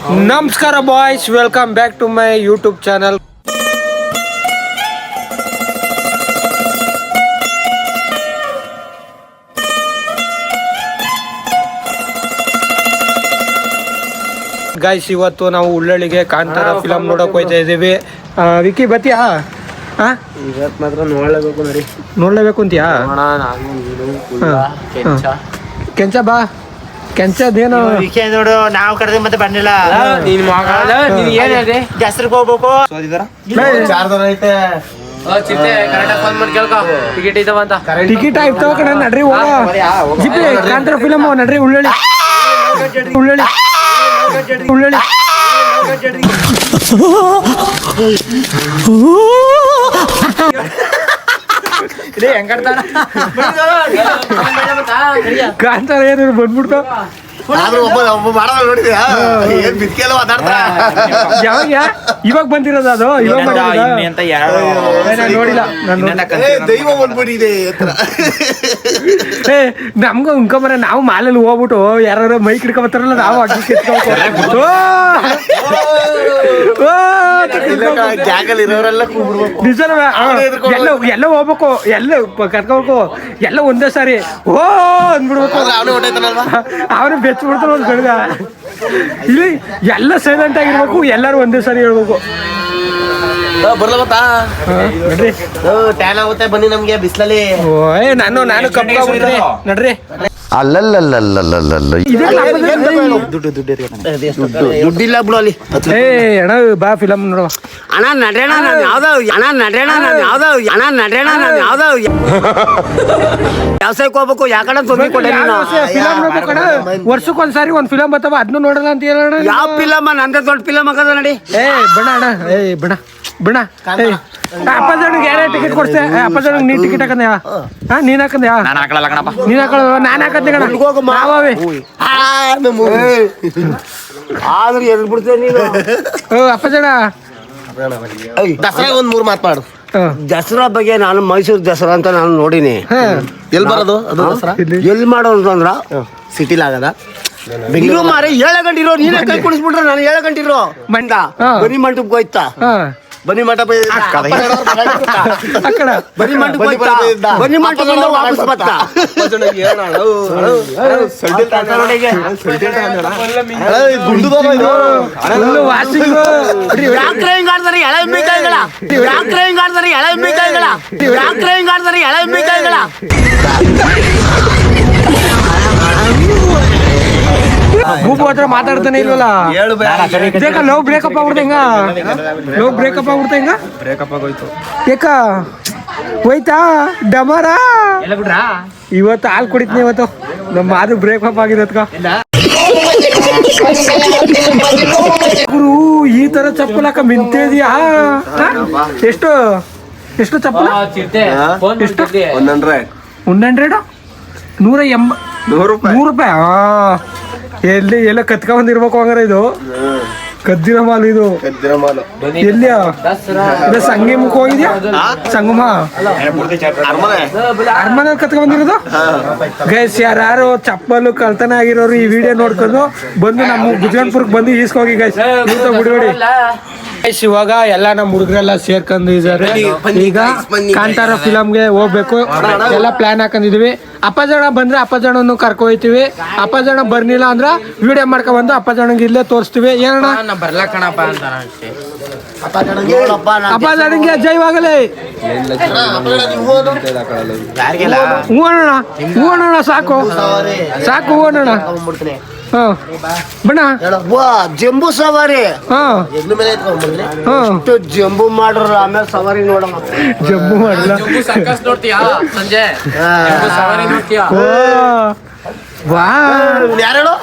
ನಮಸ್ಕಾರ boys, welcome back to my YouTube channel. Guys, ಇವತ್ತು ನಾವು ಉಳ್ಳಳ್ಳಿಗೆ ಕಾಂತಾರ ಫಿಲಮ್ ನೋಡಕ್ ಹೋಗ್ತಾ ಇದೀವಿ. ವಿಕಿ ಬತ್ತೀಯಾ? ಇವತ್ತು ಮಾತ್ರ ನೋಡ್ಲೇಬೇಕು ನೋಡಿ. ನೋಡ್ಲೇಬೇಕು ಅಂತೀಯಾ? ಕೆಂಚ ಬಾ, ಕೆಂಚದೇನು ನೋಡು, ನಾವು ಕರೆದ ಮತ್ತೆ ಬಂದಿಲ್ಲ. ಜಾಸ್ತಿ ಹೋಗ್ಬೇಕು. ಟಿಕೆಟ್ ಆಯ್ತಾವ ಕಣ, ನಡ್ರಿ ಹೋಗ. ಜಿಪಿ ಕಾಂತಾರ ಫಿಲಮ್ ನಡ್ರಿ. ಉಳ್ಳಳ್ಳಿ ಉಳ್ಳಳ್ಳಿ ಉಳ್ಳಳ್ಳಿ ಕಾಂತಾರ ಏನಾದ್ರು ಬಂದ್ಬಿಡ್ತಾವ. ಯಾವಾಗ ಇವಾಗ ಬಂದಿರೋದು? ಅದು ಇವಾಗ ನೋಡಿಲ್ಲ. ನಮ್ಗ ಉಂಕಂಬರ ನಾವು ಮಾಲಲ್ಲಿ ಹೋಗ್ಬಿಟ್ಟು ಯಾರು ಮೈಕ್ ಹಿಡ್ಕೊಂಬತ್ತಾರಲ್ಲ, ನಾವು ಅಡ್ಡಿ ಎಲ್ಲ ಹೋಗ್ಬೇಕು, ಎಲ್ಲ ಕರ್ಕೋಬೇಕು, ಎಲ್ಲ ಒಂದೇ ಸಾರಿ ಓ ಅಂದ್ಬಿಡ್ಬೇಕು. ಅವನು ಬೆಚ್ಚಿಬಿಡ್ತಾರ ಒಂದು ಕಡೆಗ. ಇಲ್ಲಿ ಎಲ್ಲ ಸೈಲೆಂಟ್ ಆಗಿರ್ಬೇಕು, ಎಲ್ಲರೂ ಒಂದೇ ಸಾರಿ ಹೇಳ್ಬೇಕು. ಟ್ಯಾನ್ ಆಗುತ್ತೆ ಬನ್ನಿ ನಮ್ಗೆ ಬಿಸ್ಲಲ್ಲಿ. ನಾನು ಕಪ್ಪ ನಡ್ರಿ. ದುಡ್ಡಿಲ್ಲ ಬಿಡು ಅಲ್ಲಿ. ಅಣ್ಣ ಬಾ ಫಿಲಮ್ ನೋಡುವ. ಅಣ್ಣ ನಡ್ರೇಣ ನಾನು ಯಾವ್ದೋ ವ್ಯವಸಾಯಕ್ಕೆ ಹೋಗ್ಬೇಕು. ಯಾಕಡೆ ತೊಂದ್ರೆ ಕೊಟ್ಟೆ ಫಿಲಮ್ ನೋಡ್ಬೇಕಣ. ವರ್ಷಕ್ಕೊಂದ್ಸಾರಿ ಒಂದ್ ಫಿಲಮ್ ಬರ್ತಾವ, ಅದನ್ನು ನೋಡಲ್ಲ ಅಂತ ಹೇಳೋಣ. ಯಾವ ಫಿಲಮ್? ನಂದೇ ದೊಡ್ಡ ಫಿಲಮ್ ಆಗದ ನೋಡಿ. ಬಣ ಅಣ್ಣ, ಬಣ ಬಣ. ಅಪ್ಪ ಜನಗೆ ಯಾರೇ ಟಿಕೆಟ್ ಕೊಡ್ತೆ? ಅಪ್ಪ ಜನಗೆ ನೀ ಟಿಕೆಟ್ ಹಾಕಂದ್ಯಾ? ನೀನ್ ಹಾಕಂದ್ಯಾ? ನೀನ್ ಹಾಕೊಳ್ಳ, ನಾನ್ ಹಾಕಂದೆ ಕಣ. ನಾವೇ ಆದ್ರೆ ಎದ್ ಬಿಡ್ತೇವೆ ನೀನು. ಅಪ್ಪ ಜನ ದಸರಾ ಒಂದ್ 3 ಮಾತಾಡು. ದಸರಾ ಬಗ್ಗೆ ನಾನು ಮೈಸೂರು ದಸರಾ ಅಂತ ನಾನು ನೋಡಿನಿ. ಎಲ್ಲಿ ಬರೋದು ಅದು ದಸರಾ? ಎಲ್ಲಿ ಮಾಡೋದು ಅಂದ್ರ ಸಿಟಿಲ್ ಆಗದ. ಬೆಂಗಳೂರು ಮಾರಿ 7 ಗಂಟೆ ಇರೋ, ನೀನೇ ಕೈ ಕುಡಿಸ್ಬಿಟ್ರೆ ನಾನು 7 ಗಂಟೆ ಇರೋ ಮಂಡ ಬನ್ನಿ ಮಂಟಪಕ್ಕೆ ಹೋಯ್ತಾ? ಬನ್ನಿ ಮಂಟಪ ಬನ್ನಿ ಮಂಟಪ ಬನ್ನಿ ಮಂಟಪದಿಂದ ವಾಪಸ್ ಬರ್ತಾ. ಯಾಕ್ರೆ ಹಿಂಗ್ ಆಡ್ತಾರೆ ಎಳೆ ಎಮ್ಮೆಕಾಯಿಗಳ? ಯಾಕ್ರೆ ಹಿಂಗ್ ಆಡ್ತಾರೆ ಎಳೆ ಎಮ್ಮೆಕಾಯಿಗಳ? ಯಾಕ್ರೆ ಹಿಂಗ್ ಆಡ್ತಾರೆ ಎಳೆ ಎಮ್ಮೆಕಾಯಿಗಳ? ಭೂಪು ಹತ್ರ ಮಾತಾಡ್ತಾನೆ ಇಲ್ವಲ್ಲ. ಲವ್ ಬ್ರೇಕಪ್ ಆಗ್ಬಿಡ್ತ ಹಿಂಗ? ಲವ್ ಬ್ರೇಕಪ್ ಆಗ್ಬಿಡ್ತ ಹಿಂಗ? ಬ್ರೇಕಪ್ ಆಗೋಯ್ತು. ಏಕ ಹೋಯ್ತಾ ಡಮರ? ಇವತ್ತು ಹಾಲು ಕುಡಿತೀನಿ. ಇವತ್ತು ನಮ್ಮ ಅದು ಬ್ರೇಕಪ್ ಆಗಿದೆ ಅದ್ಕ. ಗುರು ಈ ತರ ಚಪ್ಪಲ್ ಹಾಕ ಮಿಂತಿದ್ಯಾ? ಎಷ್ಟು ಎಷ್ಟು ಚಪ್ಪಲ? ಎಷ್ಟು? 100 100 ರೂಪಾಯಿ? ಎಲ್ಲಿ ಎಲ್ಲ ಕತ್ಕೊಂಡ್ಬಂದಿರ್ಬೇಕು ಹಂಗಾರ. ಇದು ಕದ್ದಿರ ಮಾಲ್. ಇದು ಎಲ್ಲಿಯ ಸಂಗೇ ಮುಖ ಹೋಗಿದ್ಯಾ? ಸಂಗಮ ಅರಮನೆ ಕತ್ಕೊಂಡ್ಬಂದಿರೋದು. ಗೈಸ್, ಯಾರು ಚಪ್ಪಲು ಕಳ್ತನ ಆಗಿರೋರು ಈ ವಿಡಿಯೋ ನೋಡ್ಕೊಂಡು ಬಂದು ನಮ್ಮ ಗುಜರಾನ್ಪುರ್ಗೆ ಬಂದು ಈಸ್ಕೋಗಿ ಗೈಸ್. ಬಿಡ್ಬೇಡಿ ಗೈಸ್. ಇವಾಗ ಎಲ್ಲ ನಮ್ಮ ಹುಡುಗರೆಲ್ಲ ಸೇರ್ಕೊಂಡು ಇದ್ದಾರೆ. ಈಗ ಕಾಂತಾರ ಫಿಲಮ್ಗೆ ಹೋಗ್ಬೇಕು, ಎಲ್ಲ ಪ್ಲಾನ್ ಹಾಕೊಂಡಿದೀವಿ. ಅಪ್ಪ ಜನ ಬಂದ್ರೆ ಅಪ್ಪ ಜನ ಕರ್ಕೊ ಹೋಯ್ತಿವಿ. ಅಪ್ಪ ಜನ ಬರ್ನಿಲ್ಲ ಅಂದ್ರ ವಿಡಿಯೋ ಮಾಡ್ಕೊ ಬಂದು ಅಪ್ಪ ಜನಗೆ ಇಲ್ಲೇ ತೋರಿಸ್ತೀವಿ. ಏನಣ್ಣ ಅಪ್ಪ ಜನಗೆ ಜೈವಾಗಲೇ. ಹ್ಞೂ ಅಣ್ಣ, ಹ್ಞೂ ಅಣ್ಣ, ಸಾಕು ಸಾಕು, ಹ್ಞೂ ಅಣ್ಣ. ಬಣ್ಣ ಜಂಬೂ ಸವಾರಿ. ಜಂಬೂ ಮಾಡ್ರ ಆಮೇಲೆ ಸವಾರಿ ನೋಡಮ್ಮ. ಜಂಬೂ ಮಾಡಲ್ಲ. ವಾ ಯಾರು?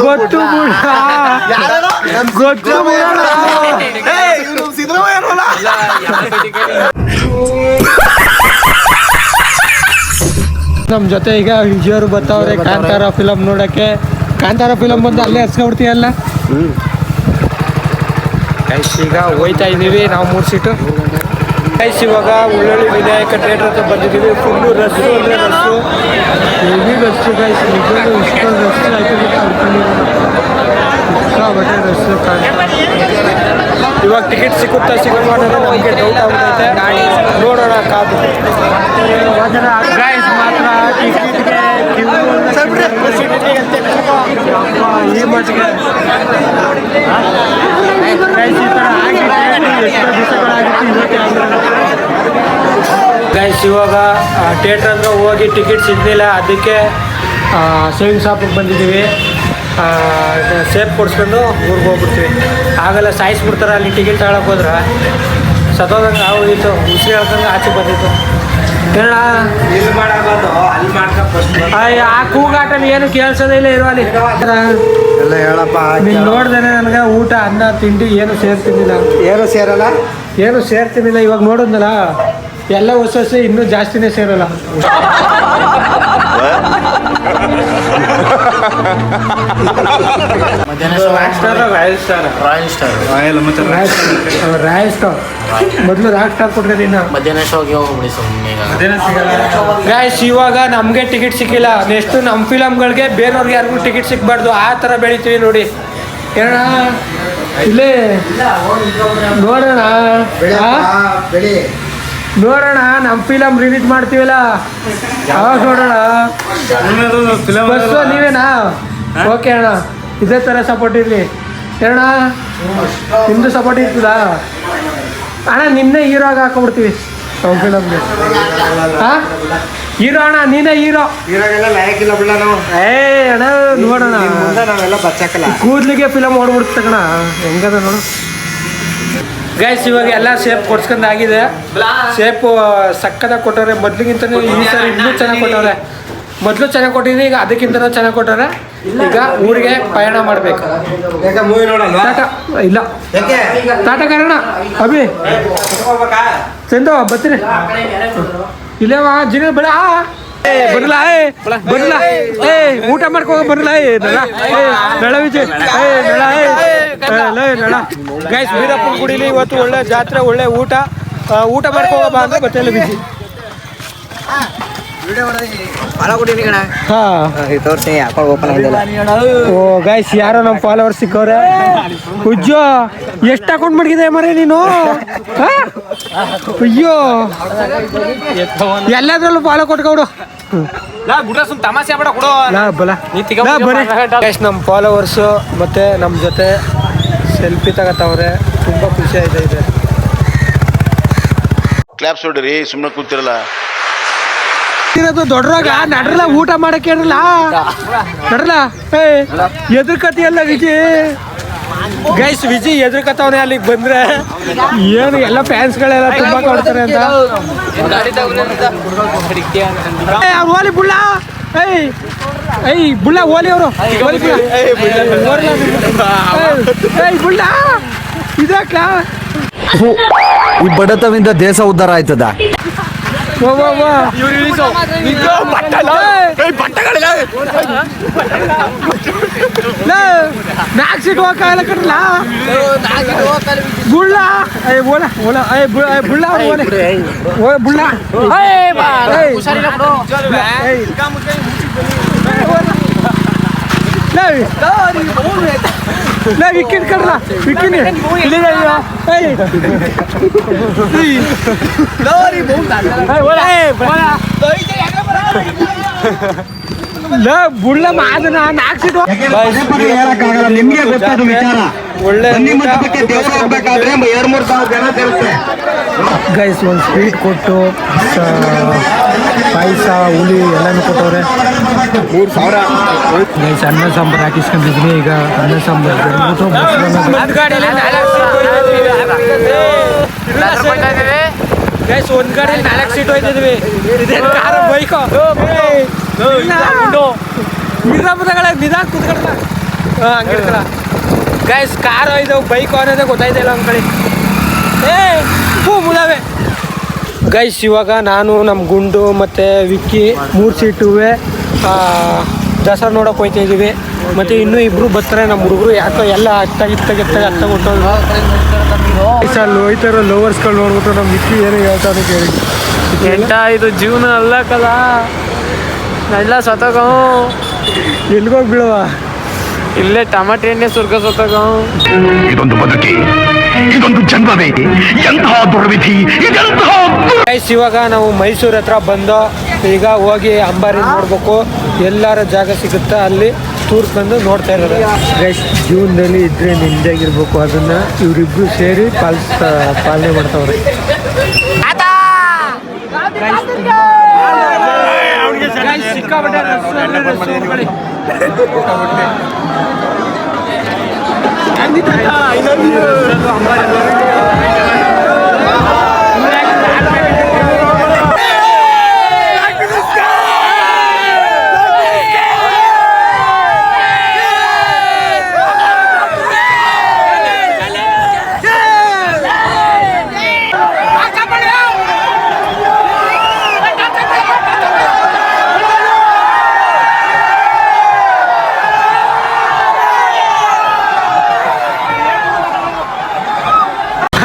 ಗೊತ್ತು ಬಿಡ, ಗೊತ್ತು ಬಿಡ. ನಮ್ ಜೊತೆ ಈಗ ವಿಜಯವರು ಬರ್ತಾವ್ರೆ ಕಾಂತಾರ ಫಿಲಮ್ ನೋಡಕ್ಕೆ. ಕಾಂತಾರ ಫಿಲಮ್ ಬಂದು ಅಲ್ಲೇ ಹಚ್ಕೊಬಿಡ್ತೀಯಲ್ಲ. ಈಗ ಹೋಯ್ತಾ ಇದೀವಿ ನಾವು 3 ಸೀಟು. ಗೈಸ್ ಇವಾಗ ಉಳ್ಳಳ್ಳಿ ವಿನಾಯಕ ಥಿಯೇಟರ್ ಹತ್ರ ಬಂದಿದ್ದೀವಿ. ಫುಲ್ಲು ರಸ್ಸು ಅಂದರೆ ರಸ್ಸು, ಹೆವಿ ರಸ್ಸು ಗೈಸ್. ನಿಜವಾಗ್ಲೂ ಇಷ್ಟೊಂದು ರಸ್ಸು ಆಯ್ತು. ಸಿಕ್ಕಾಬಟ್ಟೆ ರಶ್ ಇವಾಗ ಟಿಕೆಟ್ ಸಿಗುತ್ತಾ ಸಿಗಲ್ವಾ ಅನ್ನೋದು ನಮಗೆ ಡೌಟ್ ಆಗ್ಬಿಟ್ಟೈತೆ ನೋಡೋಣ ಕಾದು ಗೈಸ್ ಮಾತ್ರ ಟಿಕೆಟ್ಗೆ ಈ ಮಟ್ಟಿಗೆ ಗೈಸ್ ಈ ಥರ ಆಗಿದೆ ಎಷ್ಟೋ ದಿವಸಗಳಾಗಿತ್ತು ಇವತ್ತೇ ಗೈಸ್ ಇವಾಗ ಥಿಯೇಟ್ರ್ ಹತ್ರ ಹೋಗಿ ಟಿಕೆಟ್ ಸಿಗಲಿಲ್ಲ ಅದಕ್ಕೆ ಸೇವಿಂಗ್ ಶಾಪಿಗೆ ಬಂದಿದ್ದೀವಿ ಸೇಫ್ ಕೊಡಿಸ್ಕೊಂಡು ಊರಿಗೆ ಹೋಗ್ಬಿಡ್ತೀವಿ ಆಗೆಲ್ಲ ಸಾಯಿಸ್ಬಿಡ್ತಾರೆ ಅಲ್ಲಿ ಟಿಕೆಟ್ ತಗೊಳಕ್ಕೆ ಹೋದ್ರೆ ಸತ್ತೋದಂಗೆ ಆಗೋಗಿತ್ತು ಉಸಿರು ಹೇಳ್ದಂಗೆ ಆಚೆ ಬಂದಿತ್ತು ಹೇಳ ಆ ಕೂಗಾಟಲ್ಲಿ ಏನು ಕೇಳಿಸೋದೇ ಇಲ್ಲ ಇರೋ ಅಲ್ಲಿ ಎಲ್ಲ ಹೇಳಪ್ಪ ನೀನು ನೋಡ್ದೇನೆ ನನಗೆ ಊಟ ಅನ್ನ ತಿಂಡಿ ಏನು ಸೇರ್ತಿರ್ಲಿಲ್ಲ ಏನು ಸೇರಲ್ಲ ಏನು ಸೇರ್ತಿರ್ಲಿಲ್ಲ ಇವಾಗ ನೋಡಿದ್ನಲ್ಲ ಎಲ್ಲ ಹೊಸ ಇನ್ನೂ ಜಾಸ್ತಿನೇ ಸೇರಲ್ಲ ರಾಯಲ್ ಸ್ಟಾರ್ ಮೊದಲು ರಾಕ್ ಸ್ಟಾರ್ ಕೊಟ್ರೆ ಇನ್ನು ಗೈಸ್ ಇವಾಗ ನಮಗೆ ಟಿಕೆಟ್ ಸಿಕ್ಕಿಲ್ಲ ನೆಕ್ಸ್ಟ್ ನಮ್ಮ ಫಿಲಮ್ಗಳಿಗೆ ಬೇರೆಯವ್ರಿಗೆ ಯಾರಿಗೂ ಟಿಕೆಟ್ ಸಿಕ್ಬಾರ್ದು ಆ ಥರ ಬೆಳಿತೀವಿ ನೋಡಿ ಏನಣ್ಣ ಇಲ್ಲೇ ನೋಡೋಣ ನೋಡೋಣ ನಮ್ಮ ಫಿಲಮ್ ರಿಲೀಸ್ ಮಾಡ್ತೀವಲ್ಲ ಅವಾಗ ನೋಡೋಣ ಬಸ್ಸು ನೀವೇನಾ ಓಕೆ ಅಣ್ಣ ಇದೇ ಥರ ಸಪೋರ್ಟ್ ಇರಲಿ ಅಣ್ಣ ನಿಮ್ಮದು ಸಪೋರ್ಟ್ ಇರ್ತದಾ ಅಣ್ಣ ನಿನ್ನೆ ಹೀರೋ ಆಗಿ ಹಾಕೊಂಡ್ಬಿಡ್ತೀವಿ ನಮ್ಮ ಫಿಲಮ್ಗೆ ಹಾಂ ಹೀರೋ ಅಣ್ಣ ನೀನೇ ಹೀರೋ ಏ ಅಣ್ಣ ನೋಡೋಣ ಕೂದಲಿಗೆ ಫಿಲಮ್ ಓಡ್ಬಿಡ್ತು ಕಣ ಹೆಂಗದ ನೋಡು ಗೈಸ್ ಇವಾಗ ಎಲ್ಲ ಸೇಫ್ ಕೊಡ್ಸ್ಕೊಂಡು ಆಗಿದೆ ಸೇಫು ಸಕ್ಕದಾಗಿ ಕೊಟ್ಟವ್ರೆ ಮೊದ್ಲಿಗಿಂತನೂ ಈ ಸರಿ ಇನ್ನೂ ಚೆನ್ನಾಗಿ ಕೊಟ್ಟವ್ರೆ ಮೊದಲು ಚೆನ್ನಾಗಿ ಕೊಟ್ಟಿದ್ದೀನಿ ಈಗ ಅದಕ್ಕಿಂತನೂ ಚೆನ್ನಾಗಿ ಕೊಟ್ಟವ್ರೆ ಈಗ ಊರಿಗೆ ಪಯಣ ಮಾಡಬೇಕು ಟಾಟಾ ಇಲ್ಲ ಟಾಟಾ ಕಾರಣ ಅಭಿ ಚಂದು ಬರ್ತೀನಿ ಇಲ್ಲೇವಾ ಜಿನ ಬೇಡ ಬರಲ್ಲ ಬರಲ್ಲ ಊಟ ಮಾಡ್ಕೋ ಬರಲ್ಲ ನಳ ವಿಜಯ್ ನಳ ಗೈಸ್ ವೀರಪ್ಪನ ಗುಡಿಲಿ ಇವತ್ತು ಒಳ್ಳೆ ಜಾತ್ರೆ ಒಳ್ಳೆ ಊಟ ಮಾಡ್ಕೋಬಾ ಅಂದ್ರೆ ಗೊತ್ತಿಲ್ಲ ಬಿಜಿ ಓ ಗೈಸ್ ಯಾರೋ ನಮ್ಮ ಫಾಲೋವರ್ಸ್ ಸಿಕ್ಕವ್ರೆ ಉಜ್ಜೋ ಎಷ್ಟು ಅಕೌಂಟ್ ಮಾಡಿದೆ ಮರೇ ನೀನು ಅಯ್ಯೋ ಎಲ್ಲದ್ರಲ್ಲೂ ಫಾಲೋ ಕೊಟ್ಕೊಡು ನಮ್ಮ ಫಾಲೋವರ್ಸು ಮತ್ತೆ ನಮ್ಮ ಜೊತೆ ಸೆಲ್ಫಿ ತಗೋತಾವ್ರೆ ತುಂಬಾ ಖುಷಿ ಆಯ್ತಾ ಇದೆ ಕ್ಲಾಪ್ಸ್ ಹೊಡ್ರಿ ಸುಮ್ಮನೆ ಕೂತಿರಲ್ಲ ದೊಡ್ಡರಾಗ ನಡ್ರಲ್ಲ ಊಟ ಮಾಡಕ್ಕೆ ಇರಲ್ಲ ನಡ್ರಲ್ಲ ಎದುರ್ಕತಿಯಲ್ಲ ವಿಜಿ ಗೈಸ್ ವಿಜಿ ಎದುರ್ಕತ್ತವನೇ ಅಲ್ಲಿಗೆ ಬಂದ್ರೆ ಏನು ಎಲ್ಲ ಫ್ಯಾನ್ಸ್ಗಳೆಲ್ಲ ತುಂಬಾ ಕೊಡ್ತಾರೆ ಅಂತ ಓಲಿ ಬುಳ್ಳ ಬುಳ್ಳ ಓಲಿ ಅವರು ಬುಳ್ಳ ಇದಕ್ಕ ಈ ಬಡತವಿಂದ ದೇಶ ಉದ್ಧಾರ ಆಯ್ತದ ನಾಲ್ಕು ಸೀಟ್ ಹೋಗಲ್ಲ ಕಟ್ಲ ಬುಳ್ಳ ಓಲ ಓಲ ಬುಳ್ಳ ಓಲ ಬುಳ್ಳ ವಿಕೆಟ್ ಕಡ್ಲ ವಿಕೆಟ್ ಬುಳ್ಳ ಮಾದನ ನಾಲ್ಕು ಸೀಟ್ ನಿಮ್ಗೆ ಗೊತ್ತಾದ ವಿಚಾರ ಒಳ್ಳೆ ಹೋಗ್ಬೇಕಾದ್ರೆ 2-3 ಸಾವಿರ ಜನ ಸೇರುತ್ತೆ ಗೈಸ್ ಒಂದು ಸ್ವೀಟ್ ಕೊಟ್ಟು ಪಾಯಸ ಹುಳಿ ಎಲ್ಲನೂ ಕೊಟ್ಟವ್ರೆ 3,000 ಗೈಸ್ ಅನ್ನ ಸಾಂಬಾರು ಹಾಕಿಸ್ಕೊಂಡಿದ್ದೀನಿ ಈಗ ಅನ್ನ ಸಾಂಬಾರು ಗೈಸ್ ಒಂದು ಗಾಡಿ 4 ಸೀಟ್ ಹೋಯ್ತಿದ್ವಿ ಕಾರು ಬೈಕು ನಿಧಾನ ಕೂತ್ಕೊಳ್ತ ಹಂಗಿರ್ತಾರ ಗೈಸ್ ಕಾರ್ ಇದಾವೆ ಬೈಕ್ ಅನ್ನೋದೇ ಗೊತ್ತಾಯ್ತಾ ಇಲ್ಲ ಅಂದ್ಕೊಳ್ಳಿ ಮುದಾವೆ ಗೈಸ್ ಇವಾಗ ನಾನು ನಮ್ಮ ಗುಂಡು ಮತ್ತು ವಿಕ್ಕಿ 3 ಸೀಟುವೆ ದಸರಾ ನೋಡೋಕೆ ಹೋಗ್ತಾ ಇದ್ದೀವಿ ಮತ್ತು ಇನ್ನೂ ಇಬ್ಬರು ಬರ್ತಾರೆ ನಮ್ಮ ಹುಡುಗರು ಯಾಕೋ ಎಲ್ಲ ಅತ್ತಾಗ ಹೊಟ್ಟೋದು ಅಲ್ಲಿ ಹೋಯ್ತಾರೋ ಲವರ್ಸ್ಗಳು ನೋಡ್ಬಿಟ್ಟು ನಮ್ಮ ವಿಕ್ಕಿ ಏನೋ ಹೇಳ್ತಾನೆ ಕೇಳಿ ಎಂಟ ಇದು ಜೀವನ ಅಲ್ಲ ಕಲ ಎಲ್ಲ ಸತ್ತೋಗ ಎಲ್ಗೋಗಿ ಬೀಳುವ ಇಲ್ಲೇ ಟಮಾಟೆ ಎಣ್ಣೆ ಸುರ್ಕ ಸತ್ತಾಗ ಇದೊಂದು ಬದುಕಿ, ಇದೊಂದು ಜನ್ಮವೇ, ಎಂತಹ ದುರ್ವಿಧಿ, ಇದೆಂತಹ ಗೈಸ್ ಇವಾಗ ನಾವು ಮೈಸೂರು ಹತ್ರ ಬಂದು ಈಗ ಹೋಗಿ ಅಂಬಾರಿ ನೋಡ್ಬೇಕು. ಎಲ್ಲಾರ ಜಾಗ ಸಿಗುತ್ತಾ ಅಲ್ಲಿ ಟೂರ್ ಬಂದು ನೋಡ್ತಾ ಇರೋದು. ಗೈಸ್ ಜೀವನದಲ್ಲಿ ಇದ್ರೆ ನಿಂದಾಗಿರ್ಬೇಕು, ಅದನ್ನ ಇವರಿಬ್ರು ಸೇರಿ ಪಾಲನೆ ಮಾಡ್ತಾವ್ರೆ.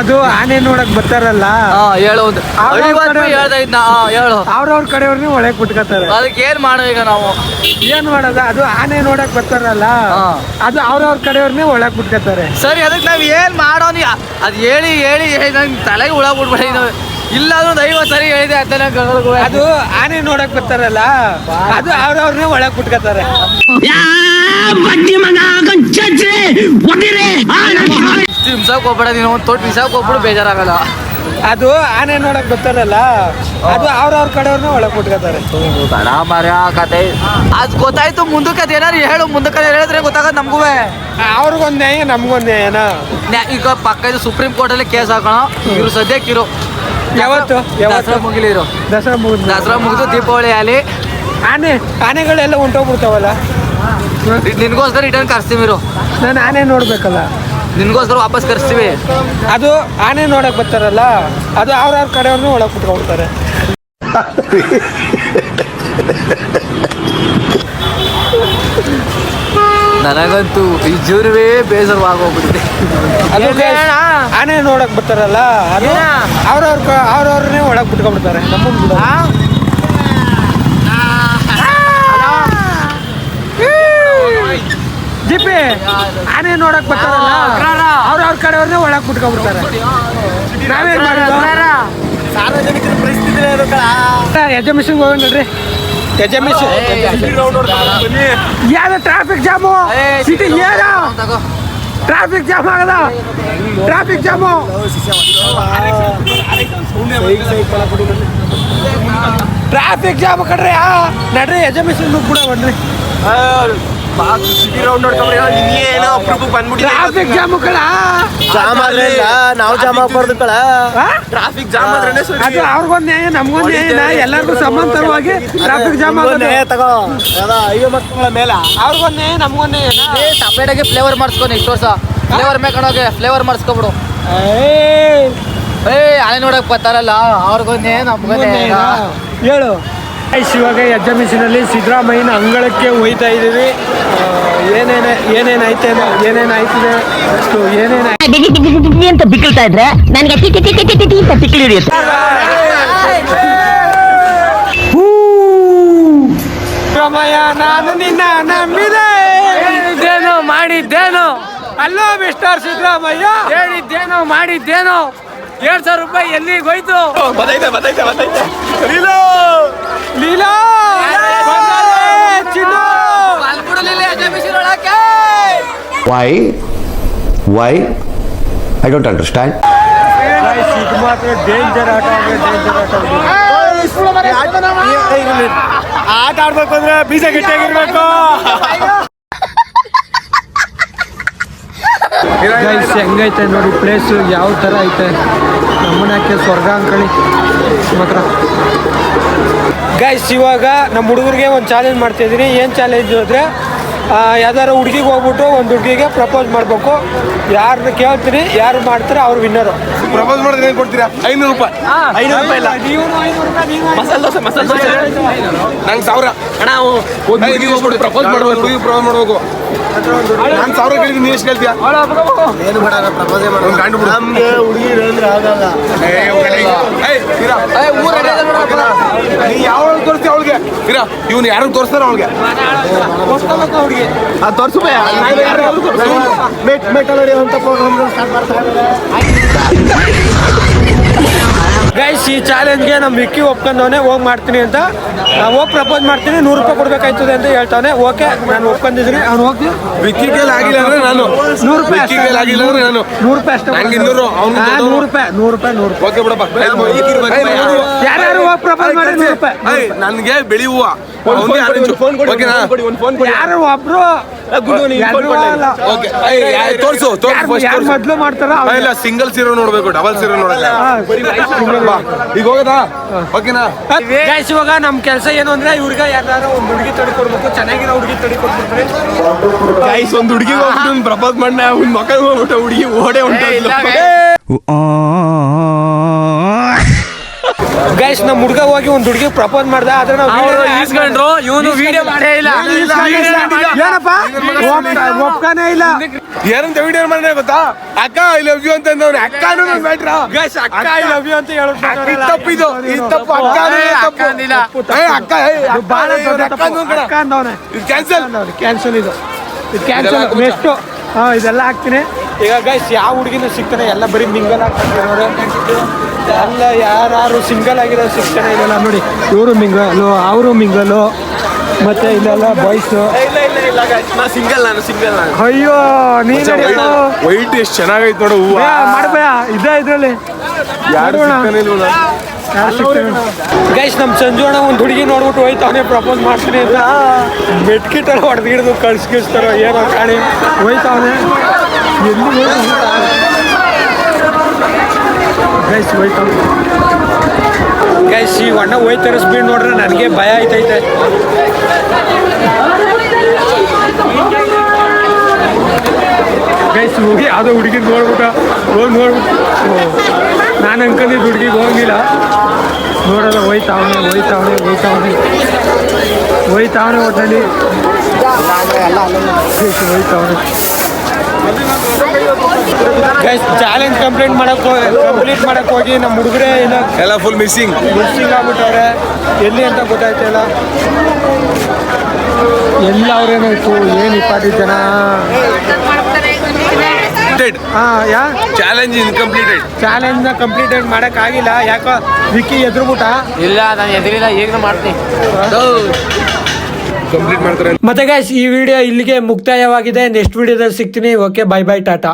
ಅದು ಆನೆ ನೋಡಕ್ ಬರ್ತಾರಲ್ಲ, ಹೇಳು ಹೇಳು ಅವ್ರವ್ರ ಕಡೆಯವ್ರನ್ನೇ ಒಳಗೆ ಬಿಟ್ಕೋತಾರೆ. ಅದಕ್ಕೆ ಏನ್ ಮಾಡೋ ಈಗ ನಾವು? ಏನ್ ಮಾಡೋದ? ಅದು ಆನೆ ನೋಡಕ್ ಬರ್ತಾರಲ್ಲ, ಅದು ಅವ್ರವ್ರ ಕಡೆಯವ್ರನ್ನೇ ಒಳಗ್ ಬಿಟ್ಕೋತಾರೆ. ಸರಿ, ಅದಕ್ಕೆ ನಾವ್ ಏನ್ ಮಾಡೋನಿ? ಅದ್ ಹೇಳಿ ಹೇಳಿ ನಂಗೆ ತಲೆಗೆ ಹುಳ ಬಿಡ್ಬೇಡಿ. ಇಲ್ಲ ಅಂದ್ರೆ 50 ಸರಿ ಹೇಳಿದೆ ಅದು ಆನೆ ನೋಡಕ್ ಬರ್ತಾರಲ್ಲ, ಅದು ಅವ್ರವ್ರನ್ನೇ ಒಳಗ್ ಬಿಟ್ಕೋತಾರೆ. ಹಿಂಸಾಕ್ ಹೋಗ್ಬೇಡ ನೀನು, ಒಂದು ತೊಟ್ಟು ಹಿಂಸಾಕ್ ಹೋಗ್ಬಿಡು, ಬೇಜಾರಾಗಲ್ಲ. ಅದು ಆನೆ ನೋಡಕ್ ಬರ್ತಾರಲ್ಲ, ಅದು ಅವ್ರವ್ರ ಕಡೆಯವ್ರನ್ನ ಒಳಗ್ ಬಿಟ್ಕೋತಾರೆ. ಕತೆ ಅದ್ ಗೊತ್ತಾಯ್ತು. ಮುಂದಕ್ಕೆ ಅದೇನಾರು ಹೇಳು, ಮುಂದಕ್ಕೆ ಹೇಳಿದ್ರೆ ಗೊತ್ತಾಗದ್ ನಮ್ಗೂ. ಅವ್ರಿಗೊಂದ್ ನ್ಯಾಯ, ನಮ್ಗೊಂದ್ ನ್ಯಾಯನ. ಈಗ ಪಕ್ಕ ಸುಪ್ರೀಂ ಕೋರ್ಟ್ ಅಲ್ಲಿ ಕೇಸ್ ಹಾಕೋಣ. ಇವ್ರು ಸದ್ಯಕ್ಕಿರು ಯಾವತ್ತು ದಸರಾ ಮುಗಿಲಿರು, ದಸರಾ ಮುಗಿದು ದೀಪಾವಳಿ ಅಲ್ಲಿ ಆನೆಗಳೆಲ್ಲ ಹೊಂಟೋಗ್ಬಿಡ್ತಾವಲ್ಲ. ನಿನ್ಗೋಸ್ಕರ ರಿಟರ್ನ್ ಕರ್ಸ್ತೀವಿ. ನಾನು ಆನೆ ನೋಡ್ಬೇಕಲ್ಲ, ನಿನ್ಗೋಸ್ಕರ ವಾಪಸ್ ಕರ್ಸ್ತೀವಿ. ಅದು ಆನೆ ನೋಡಕ್ ಬರ್ತಾರಲ್ಲ, ಅದು ಅವ್ರವ್ರ ಕಡೆಯವ್ರನ್ನ ಒಳಗ್ ಕುತ್ಕೊಂಡ್ಬಿಡ್ತಾರೆ. ನನಗಂತೂ ಈ ಜೀವನವೇ ಬೇಸರವಾಗೋಗ್ಬಿಟ್ಟಿದೆ. ಅದು ಆನೆ ನೋಡಕ್ ಬರ್ತಾರಲ್ಲ, ಅದು ಅವ್ರವ್ರನ್ನೇ ಒಳಗ್ ಬಿಟ್ಕೊಂಡ್ಬಿಡ್ತಾರೆ. ನಮ್ಮನ್ನ ಜಿಪಿ ಆನೆ ನೋಡಕ್ ಬರ್ತಾರಲ್ಲ, ಅವ್ರವ್ರ ಕಡೆಯವ್ರನ್ನೇ ಒಳಗ್ ಬಿಟ್ಕೊಂಡ್ಬಿಡ್ತಾರೆ. ನಾವೇನ್ ಮಾಡೋದು? ಸಾರ್ವಜನಿಕರ ಪರಿಸ್ಥಿತಿ ಎಜಮಿಷನ್ ಹೋಗಿ ನೋಡ್ರಿ. ಯಾರ ಟ್ರಾಫಿಕ್ ಜಾಮು ಸಿಟಿ, ಏನ ಟ್ರಾಫಿಕ್ ಜಾಮ್ ಆಗದ, ಟ್ರಾಫಿಕ್ ಜಾಮು. ಟ್ರಾಫಿಕ್ ಜಾಮ್ ಕಡ್ರಿ ನಡ್ರಿ, ಎಜಮಿಷನ್ ಕೂಡ ಬನ್ರಿ. ಸಿಟಿ ರೌಂಡ್ ನೋಡ್ಕೊಂಡ್ರೆ ಇನ್ನೇನೋ ಅಪ್ರೂಪಕ್ಕೆ ಬಂದ್ಬಿಟ್ಟು ಟ್ರಾಫಿಕ್ ಜಾಮು ಕಡ ಜಾಮ್ ಆದ್ರೆ ನಾವು ಜಾಮ್ ಆಗ್ಬಾರ್ದು ಕಳ. ಟ್ರಾಫಿಕ್ ಜಾಮ್ ಆದ್ರೆ ಅದು ಅವ್ರಿಗೊಂದ್ ನ್ಯಾಯ, ನಮ್ಗೊಂದ್ ನ್ಯಾಯನ. ಎಲ್ಲರಿಗೂ ಸಮಾಂತರವಾಗಿ ಟ್ರಾಫಿಕ್ ಜಾಮ್ ಆಗೋದು. ತಗೋ ಐವತ್ತು ಮಕ್ಕಳ ಮೇಲೆ ಅವ್ರಿಗೊಂದ್ ನ್ಯಾಯ, ನಮ್ಗೊಂದ್ ನ್ಯಾಯ. ಸಪ್ರೇಟಾಗಿ ಫ್ಲೇವರ್ ಮಾಡಿಸ್ಕೊಂಡು ಇಷ್ಟು ವರ್ಷ ಫ್ಲೇವರ್ ಮೇಕಣೋಗೆ ಫ್ಲೇವರ್ ಮಾಡಿಸ್ಕೊಬಿಡು. ಆನೆ ನೋಡಕ್ ಬರ್ತಾರಲ್ಲ, ಅವ್ರಿಗೊಂದೇ ನಮ್ಗೊಂದೇ ಹೇಳು. ಇವಾಗ ಎಕ್ಸಾಮಿಷನಲ್ಲಿ ಸಿದ್ದರಾಮಯ್ಯನ ಅಂಗಳಕ್ಕೆ ಹೋಯ್ತಾ ಇದ್ದೀವಿ. ಏನೇನಾಯ್ತೇನೋ, ಏನೇನಾಯ್ತಿದೆ ಅಷ್ಟು ಅಂತ ಬಿಕ್ಕಳ್ತಾ ಇದ್ರೆ ನನಗೆ ತಿಕ್ಲಿ ಹಿಡಿಯುತ್ತೆ. ಸಿದ್ದರಾಮಯ್ಯ ನಾನು ನಿನ್ನ ನಂಬಿದೆ, ಹೇಳಿದ್ದೇನೋ ಮಾಡಿದ್ದೇನೋ, ಅಲ್ಲೋ ಮಿಸ್ಟರ್ ಸಿದ್ದರಾಮಯ್ಯ ಹೇಳಿದ್ದೇನೋ ಮಾಡಿದ್ದೇನೋ. 2,000 ರೂಪಾಯಿ ಎಲ್ಲಿಗೆ ಹೋಯ್ತು? Leela Why? I don't understand. ಇದು ಮಾತ್ರ ಡೇಂಜರ್ ಆಟ, ಆಟ ಆಡ್ಬೇಕು ಅಂದ್ರೆ ಬೀಜ ಗಟ್ಟಿಯಾಗಿರ್ಬೇಕು. ಗೈಸ್ ಹೆಂಗೈತೆ ನೋಡಿ ಪ್ಲೇಸು, ಯಾವ ಥರ ಐತೆ. ನಮ್ಮನಕ್ಕೆ ಸ್ವರ್ಗ ಅಂಕಳಿ ಮಾತ್ರ. ಗೈಸ್ ಇವಾಗ ನಮ್ಮ ಹುಡುಗರಿಗೆ ಒಂದು ಚಾಲೆಂಜ್ ಮಾಡ್ತಾಯಿದ್ದೀನಿ. ಏನು ಚಾಲೆಂಜು ಅಂದರೆ, ಯಾವ್ದಾರು ಹುಡುಗಿಗೆ ಹೋಗ್ಬಿಟ್ಟು ಒಂದು ಹುಡುಗಿಗೆ ಪ್ರಪೋಸ್ ಮಾಡಬೇಕು. ಯಾರನ್ನ ಕೇಳ್ತೀನಿ, ಯಾರು ಮಾಡ್ತಾರೆ ಅವ್ರು ವಿನ್ನರು. ಪ್ರಪೋಸ್ ಮಾಡಿದ್ರೆ ಏನು ಕೊಡ್ತೀರಾ? 500 ರೂಪಾಯಿ. 500 ರೂಪಾಯಿ ಇಲ್ಲ, ನೀವು 500 ರೂಪಾಯಿ, ಮಸಾಲೆ ದೋಸೆ ನಂಗೆ 1000. ಅಣ್ಣ ಪ್ರಪೋಸ್ ಮಾಡ್ಬೇಕು, ಪ್ರಪೋಸ್ ಮಾಡ್ಬೇಕು. ನಾನು 1000 ಕೇಳಿದ್ದೀನಿ, ನೀವು ಎಷ್ಟು ಕೇಳ್ತೀಯಾ? ಏನು ಮಾಡೋಣ, ಪ್ರಪೋಸೇ ಮಾಡೋಣ. ನಮ್ಗೆ ಹುಡುಗಿ ಹೇಳಿದ್ರೆ ಆಗಲ್ಲ. ನೀ ಯಾವ ತೋರಿಸ್ತೀಯ ಅವಳಿಗೆ? ಇವ್ನು ಯಾರನ್ನ ತೋರಿಸ್ತಾರ ಅವ್ಳಿಗೆ ಹುಡುಗಿ ತೋರ್ಸು ಅಂತ ಪ್ರೋಗ್ರಾಮ್ ಸ್ಟಾರ್ಟ್ ಮಾಡ್ತಾರೆ. ಗೈಸ್ ಈ ಚಾಲೆಂಜ್ಗೆ ನಮ್ಮ ವಿಕ್ಕಿ ಒಪ್ಕೊಂಡವನೆ ಹೋಗಿ ಮಾಡ್ತೀನಿ ಅಂತ ಹೋಗಿ ಪ್ರಪೋಸ್ ಮಾಡ್ತೀನಿ 100 ರೂಪಾಯಿ ಕೊಡ್ಬೇಕಾಯ್ತದೆ ಅಂತ ಹೇಳ್ತಾನೆ. ಓಕೆ ನಾನು ಒಪ್ಕೊಂಡಿದ್ದೀನಿ. ಅವ್ನು ಹೋಗಿ ವಿಕ್ಕಿ ಕೈಲಿ ಆಗಿಲ್ಲ ಅಂದ್ರೆ ನಾನು 100 ರೂಪಾಯಿ ವಿಕ್ಕಿ ಕೈಲಿ ಆಗಿಲ್ಲ ಅಂದ್ರೆ ನಾನು 100 ರೂಪಾಯಿ ಅಷ್ಟೇ. ನಂಗೆ 200 ಅವ್ನು 100 ರೂಪಾಯಿ 100 ರೂಪಾಯಿ 100 ರೂಪಾಯಿ. ಓಕೆ ಬಿಡಪ್ಪ. ಯಾರು ಹೋಗಿ ಪ್ರಪೋಸ್ ಮಾಡಿ 100 ರೂಪಾಯಿ. ನನ್ಗೆ ಬೆಳಿ ಹೂವ ಯಾರು ಒಬ್ರು ತೋರ್ಸು ಯಾರು ಮೊದ್ಲು ಮಾಡ್ತಾರ ಇಲ್ಲ ಸಿಂಗಲ್ ಸೀರೋ ನೋಡ್ಬೇಕು, ಡಬಲ್ ಸೀರೋ ನೋಡಲ್ಲ. ಈಗ ಹೋಗದಾ? ಓಕೆನಾ? ಗೈಸ್ ಇವಾಗ ನಮ್ ಕೆಲಸ ಏನು ಅಂದ್ರೆ ಇವ್ರಿಗೆ ಯಾರು ಒಂದು ಹುಡುಗಿ ತಡಿ ಕೊಡ್ಬೇಕು, ಚೆನ್ನಾಗಿರೋ ಹುಡುಗಿ ತಡಿ ಕೊಡ್ಬಿಟ್ರೆ ಗೈಸ್ ಒಂದು ಹುಡುಗಿ ಹೋಗ್ಬಿಟ್ಟು ಪ್ರಪೋಸ್ ಮಾಡಿ ಅವ್ನ ಮಕ್ಕ ಹೋಗ್ಬಿಟ್ಟು ಹುಡುಗಿ ಓಡೇ ಉಂಟು. ಗೈಸ್ ನಮ್ ಹುಡುಗ ಹೋಗಿ ಒಂದ್ ಹುಡುಗಿ ಪ್ರಪೋಸ್ ಮಾಡ್ದ ಆದ್ರೆ ನಾವು ಈಸ್ಕೊಂಡ್ರು ಇವನು ವಿಡಿಯೋ ಮಾಡೇ ಇಲ್ಲ. ಏನಪ್ಪ ಒಪ್ಕಾನೇ ಇಲ್ಲ. ಏನಂತ ವಿಡಿಯೋ ಮಾಡಿದ್ರೆ ಗೊತ್ತಾ? ಅಕ್ಕ ಐ ಲವ್ ಯು ಅಂತ ಅಂದವ್ರೆ. ಅಕ್ಕ ಅನ್ನೋದು ಬ್ಯಾಟ್ರಾ? ಗೈಸ್ ಅಕ್ಕ ಐ ಲವ್ ಯು ಅಂತ ಇದು ತಪ್ಪಿದು, ಇದು ತಪ್ಪು. ಅಕ್ಕ ಅಕ್ಕ ಅಂದಿಲ್ಲ. ಅಕ್ಕ ಬಹಳ ದೊಡ್ಡ ತಪ್ಪು. ಅಕ್ಕ ಅಂದವನೆ. ಇದು ಕ್ಯಾನ್ಸಲ್. ಕ್ಯಾನ್ಸಲ್ ಇದು ಕ್ಯಾನ್ಸಲ್. ನೆಕ್ಸ್ಟ್ ಇದೆಲ್ಲ ಹಾಕ್ತೀನಿ. ಈಗ ಗೈಸ್ ಯಾವ ಹುಡುಗಿನೂ ಸಿಗ್ತಾನೆ, ಎಲ್ಲ ಬರೀ ಮಿಂಗಲ್ ಆಗ್ತಾರೆ. ಎಲ್ಲ ಯಾರು ಸಿಂಗಲ್ ಆಗಿರೋರು ಸಿಗ್ತಾನೆ ಇದೆಲ್ಲ ನೋಡಿ. ಇವರು ಮಿಂಗಲು, ಅವರು ಮಿಂಗಲು, ಮತ್ತೆ ಇಲ್ಲೆಲ್ಲ ಬಾಯ್ಸು. ಸಿಂಗಲ್ ನಾನು ಅಯ್ಯೋ ನೀನು ವೈಟ್ ಎಷ್ಟು ಚೆನ್ನಾಗೈತೆ ನೋಡು ಹೂವ. ಮಾಡ್ಬೇಯ ಇದೇ ಇದ್ರಲ್ಲಿ ಗೈಸ್ ನಮ್ಮ ಸಂಜೋಣ ಒಂದು ಹುಡುಗಿ ನೋಡ್ಬಿಟ್ಟು ಹೋಯ್ತಾವನೆ ಪ್ರಪೋಸ್ ಮಾಡ್ತೀನಿ ಅಂತ ಮೆಟ್ಕಿಟ್ಟಲ್ಲಿ ಹೊಡೆದು ಹಿಡಿದು ಕಳ್ಸ್ಕಿಸ್ತಾರ ಏನೋ ಕಾಣಿ ಹೋಯ್ತಾವನೆ. ಎಲ್ಲಿ ಗೈಸ್ ಹೋಯ್ತಾವ. ಗೈಸ್ ಈ ಅಣ್ಣ ಹೋಯ್ತಾರೆ ಸ್ಪೀಡ್ ನೋಡ್ರೆ ನನಗೆ ಭಯ ಆಯ್ತೈತೆ. ಗೈಸ್ ಹೋಗಿ ಯಾವುದೋ ಹುಡುಗಿನ ನೋಡ್ಬಿಟ್ಟು ನೋಡ್ಬಿಟ್ಟು ನಾನು ಅನ್ಕೊಂಡಿದ್ದು ಹುಡುಗಿಗೆ ಹೋಗಿಲ್ಲ. ನೋಡೋದ ಹೋಯ್ತಾವನೆ ಒಟ್ಟಲ್ಲಿ ಹೋಯ್ತಾವನೆ. ಗೈಸ್ ಚಾಲೆಂಜ್ ಕಂಪ್ಲೀಟ್ ಮಾಡಕ್ ಹೋಗಿ ನಮ್ಮ ಹುಡುಗರೇ ಎಲ್ಲ ಫುಲ್ ಮಿಸ್ಸಿಂಗ್ ಆಗ್ಬಿಟ್ಟವ್ರೆ. ಎಲ್ಲಿ ಅಂತ ಗೊತ್ತಾಯ್ತಿಲ್ಲ. ಎಲ್ಲ ಅವ್ರೇನಾಯ್ತು ಏನು 20 ಜನ. Challenge incompleted. ಚಾಲೆಂಜ್ ನ ಕಂಪ್ಲೀಟ್ ಮಾಡಕ್ಕಾಗಿಲ್ಲ. ಯಾಕೋ ವಿಕ್ಕಿ ಎದ್ರುಬಿಟ್ಟ. ಇಲ್ಲ ನಾನು ಎದುರಿಲ್ಲ, ಈಗ ಮಾಡ್ತೀನಿ. ಕಂಪ್ಲೀಟ್ ಮಾಡ್ತಾರೆ. ಮತ್ತೆ ಗೈಸ್ ಈ ವಿಡಿಯೋ ಇಲ್ಲಿಗೆ ಮುಕ್ತಾಯವಾಗಿದೆ. ನೆಕ್ಸ್ಟ್ ವಿಡಿಯೋದಲ್ಲಿ ಸಿಗ್ತೀನಿ. Okay, bye bye, Tata.